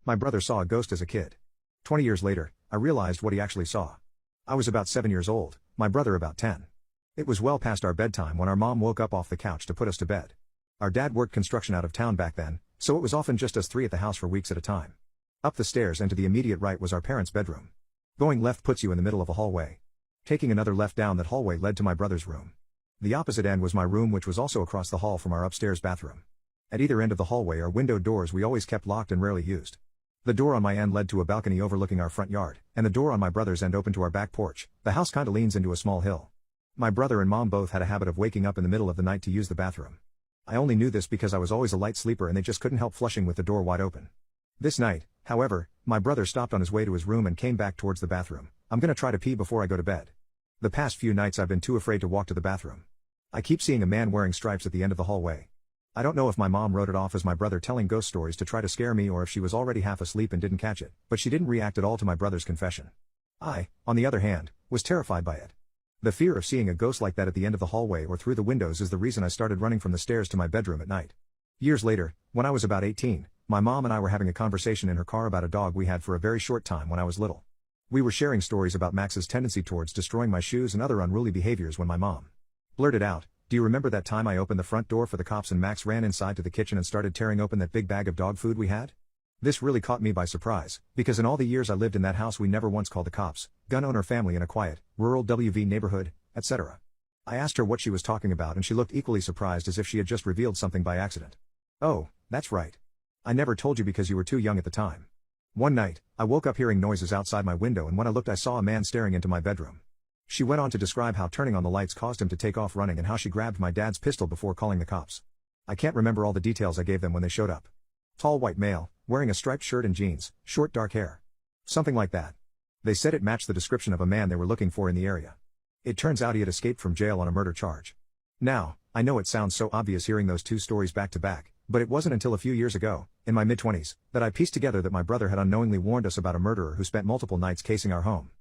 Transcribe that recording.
My brother saw a ghost as a kid. 20 years later, I realized what he actually saw. I was about 7 years old, my brother about 10. It was well past our bedtime when our mom woke up off the couch to put us to bed. Our dad worked construction out of town back then, so it was often just us three at the house for weeks at a time. Up the stairs and to the immediate right was our parents' bedroom. Going left puts you in the middle of a hallway. Taking another left down that hallway led to my brother's room. The opposite end was my room, which was also across the hall from our upstairs bathroom. At either end of the hallway are window doors we always kept locked and rarely used. The door on my end led to a balcony overlooking our front yard, and the door on my brother's end opened to our back porch. The house kinda leans into a small hill. My brother and mom both had a habit of waking up in the middle of the night to use the bathroom. I only knew this because I was always a light sleeper and they just couldn't help flushing with the door wide open. This night, however, my brother stopped on his way to his room and came back towards the bathroom. I'm gonna try to pee before I go to bed. The past few nights I've been too afraid to walk to the bathroom. I keep seeing a man wearing stripes at the end of the hallway. I don't know if my mom wrote it off as my brother telling ghost stories to try to scare me or if she was already half asleep and didn't catch it, but she didn't react at all to my brother's confession. I, on the other hand, was terrified by it. The fear of seeing a ghost like that at the end of the hallway or through the windows is the reason I started running from the stairs to my bedroom at night. Years later, when I was about 18, my mom and I were having a conversation in her car about a dog we had for a very short time when I was little. We were sharing stories about Max's tendency towards destroying my shoes and other unruly behaviors when my mom blurted out, "Do you remember that time I opened the front door for the cops and Max ran inside to the kitchen and started tearing open that big bag of dog food we had?" This really caught me by surprise, because in all the years I lived in that house we never once called the cops, gun owner family in a quiet, rural WV neighborhood, etc. I asked her what she was talking about and she looked equally surprised as if she had just revealed something by accident. "Oh, that's right. I never told you because you were too young at the time. One night, I woke up hearing noises outside my window and when I looked I saw a man staring into my bedroom." She went on to describe how turning on the lights caused him to take off running and how she grabbed my dad's pistol before calling the cops. I can't remember all the details I gave them when they showed up. Tall white male, wearing a striped shirt and jeans, short dark hair. Something like that. They said it matched the description of a man they were looking for in the area. It turns out he had escaped from jail on a murder charge. Now, I know it sounds so obvious hearing those two stories back to back, but it wasn't until a few years ago, in my mid-20s, that I pieced together that my brother had unknowingly warned us about a murderer who spent multiple nights casing our home.